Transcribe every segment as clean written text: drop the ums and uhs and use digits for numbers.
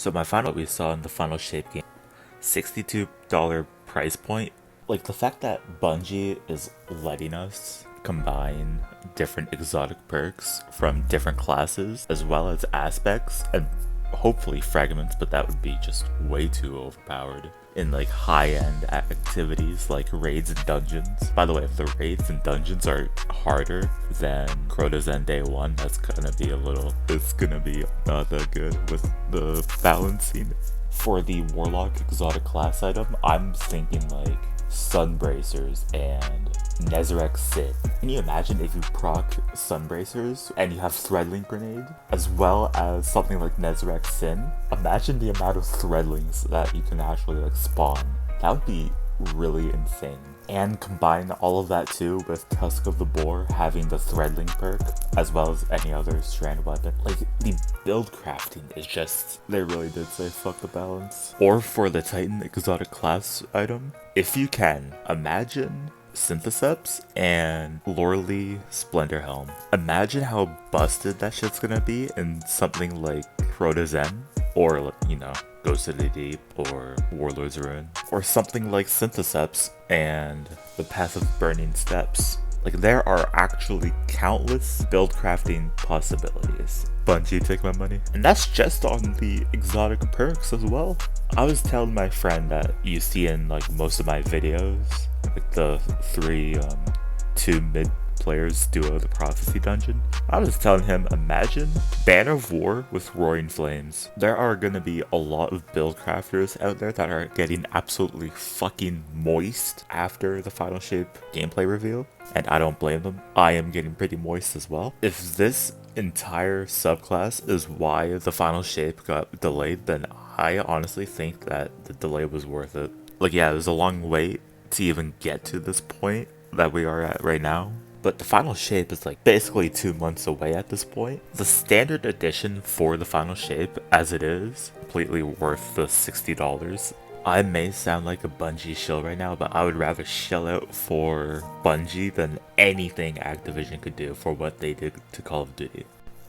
So my final, what we saw in the final shape game, $62 price point. Like the fact that Bungie is letting us combine different exotic perks from different classes as well as aspects and hopefully fragments, but that would be just way too overpowered in like high-end activities like raids and dungeons. By the way, if the raids and dungeons are harder than Crota's End Day 1, it's gonna be not that good with the balancing. For the Warlock exotic class item, I'm thinking like Sunbracers and Nezarec Sid. Can you imagine if you proc Sunbracers and you have Threadling Grenade as well as something like Nezarec Sin? Imagine the amount of Threadlings that you can actually like spawn. That would be really insane. And combine all of that too with Tusk of the Boar having the Threadling perk as well as any other strand weapon. Like the build crafting is just, they really did say fuck the balance. Or for the Titan exotic class item, if you can, imagine Syntheseps and Loreley Splendor Helm. Imagine how busted that shit's gonna be in something like Crota's End, or you know, Ghost of the Deep, or Warlord's Ruin, or something like Syntheseps and the Path of Burning Steps. Like there are actually countless build crafting possibilities. Bungie, take my money. And that's just on the exotic perks as well. I was telling my friend that you see in like most of my videos, like the two mid players duo the Prophecy Dungeon. I was telling him, imagine Banner of War with Roaring Flames. There are gonna be a lot of build crafters out there that are getting absolutely fucking moist after the Final Shape gameplay reveal, and I don't blame them. I am getting pretty moist as well. If this entire subclass is why the Final Shape got delayed, then I honestly think that the delay was worth it. Like yeah, there's a long wait to even get to this point that we are at right now, but the Final Shape is like basically 2 months away at this point. The standard edition for the Final Shape as it is, completely worth the $60. I may sound like a Bungie shill right now, but I would rather shell out for Bungie than anything Activision could do for what they did to Call of Duty.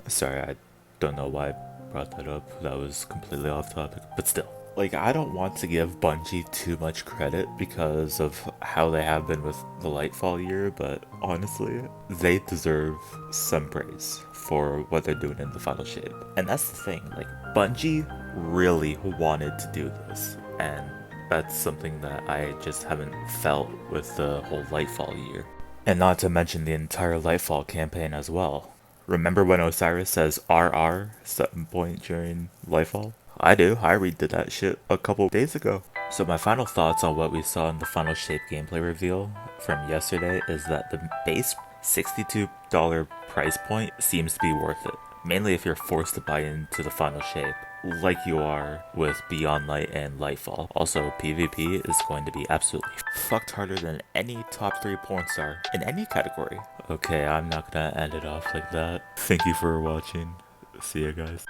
Sorry, I don't know why I brought that up. That was completely off topic, but still. Like, I don't want to give Bungie too much credit because of how they have been with the Lightfall year, but honestly, they deserve some praise for what they're doing in the Final Shape. And that's the thing, like, Bungie really wanted to do this, and that's something that I just haven't felt with the whole Lightfall year. And not to mention the entire Lightfall campaign as well. Remember when Osiris says RR at some point during Lightfall? I do, I redid that shit a couple days ago. So my final thoughts on what we saw in the Final Shape gameplay reveal from yesterday is that the base $62 price point seems to be worth it. Mainly if you're forced to buy into the Final Shape, like you are with Beyond Light and Lightfall. Also, PvP is going to be absolutely fucked harder than any top 3 porn star in any category. Okay, I'm not gonna end it off like that. Thank you for watching. See ya guys.